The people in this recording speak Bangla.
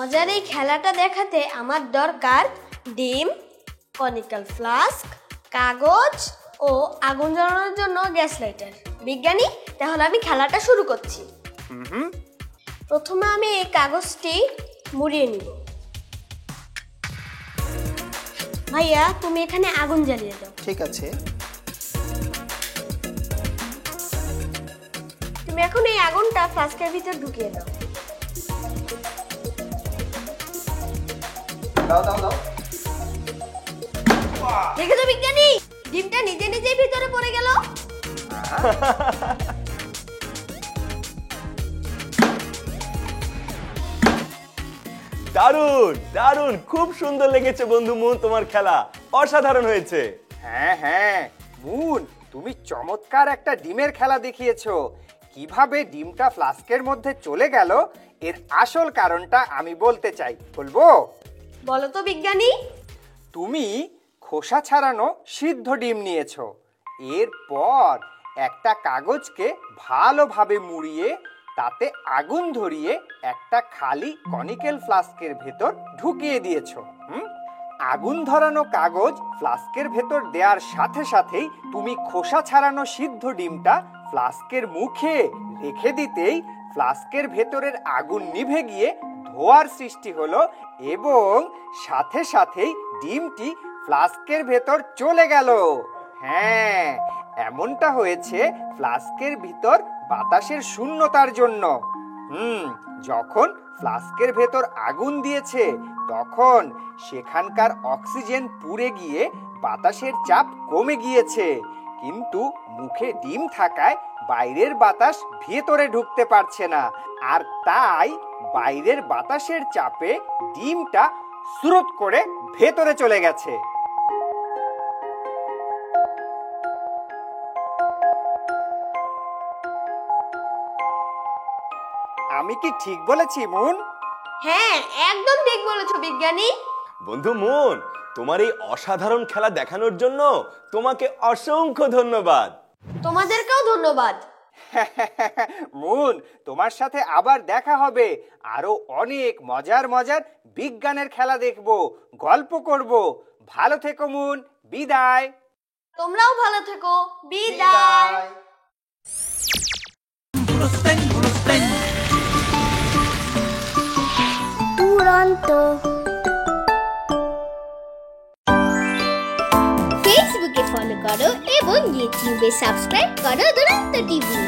মজার এই খেলাটা দেখাতে আমার দরকার ডিম, কনিক্যাল ফ্লাস্ক, কাগজ ও আগুন জ্বালানোর জন্য গ্যাস লাইটার। বিজ্ঞানী, তাহলে আমি খেলাটা শুরু করছি। প্রথমে আমি এই কাগজটি মুড়িয়ে নিব। ভাইয়া, তুমি এখানে আগুন জ্বালিয়ে দাও। ঠিক আছে। তুমি এখন এই আগুনটা ফ্লাস্কের ভিতর ঢুকিয়ে দাও। দাও দাও দাও। দেখেছো বিজ্ঞানী, ডিমটা নিজে নিজেই ভিতরে পড়ে গেল। দারুণ দারুণ, খুব সুন্দর লেগেছে বন্ধু মুন, তোমার খেলা অসাধারণ হয়েছে। হ্যাঁ হ্যাঁ মুন, তুমি চমৎকার একটা ডিমের খেলা দেখিয়েছো। কিভাবে ডিমটা ফ্লাস্কের মধ্যে চলে গেল এর আসল কারণটা আমি বলতে চাই। বলবো? বলো তো বিজ্ঞানী। তুমি খোসা ছাড়ানো সিদ্ধ ডিম নিয়েছো। এরপর একটা কাগজকে ভালোভাবে মুড়িয়ে তাতে আগুন ধরিয়ে একটা খালি কনিক্যাল ফ্লাস্কের ভেতর ঢুকিয়ে দিয়েছো। আগুন ধরানো কাগজ ফ্লাস্কের ভেতর দেওয়ার সাথে সাথেই তুমি খোসা ছাড়ানো সিদ্ধ ডিমটা ফ্লাস্কের মুখে রেখে দিতেই ফ্লাস্কের ভেতরের আগুন নিভে গিয়ে ধোঁয়ার সৃষ্টি হলো এবং সাথে সাথেই ডিমটি ফ্লাস্কের ভেতর চলে গেল। হ্যাঁ, এমনটা হয়েছে ফ্লাস্কের ভিতর বাতাসের শূন্যতার জন্য। যখন ফ্লাস্কের ভেতর আগুন দিয়েছে তখন সেখানকার অক্সিজেন পুড়ে গিয়ে বাতাসের চাপ কমে গিয়েছে, কিন্তু মুখে ডিম থাকায় বাইরের বাতাস ভেতরে ঢুকতে পারছে না, আর তাই বাইরের বাতাসের চাপে ডিমটা স্রোত করে ভেতরে চলে গেছে। আমি কি ঠিক বলেছি মুন? হ্যাঁ, একদম ঠিক বলেছো বিজ্ঞানী। বন্ধু মুন, তোমার এই অসাধারণ খেলা দেখানোর জন্য তোমাকে অসংখ্য ধন্যবাদ। তোমাদেরকেও ধন্যবাদ। মুন, তোমার সাথে আবার দেখা হবে। আরো অনেক মজার মজার বিজ্ঞানের খেলা দেখবো, গল্প করব। ভালো থেকো মুন, বিদায়। তোমরাও ভালো থেকো, বিদায়। দুরন্ত। ফেসবুকে ফলো করো এবং ইউটিউবে সাবস্ক্রাইব করো দুরন্ত টিভি।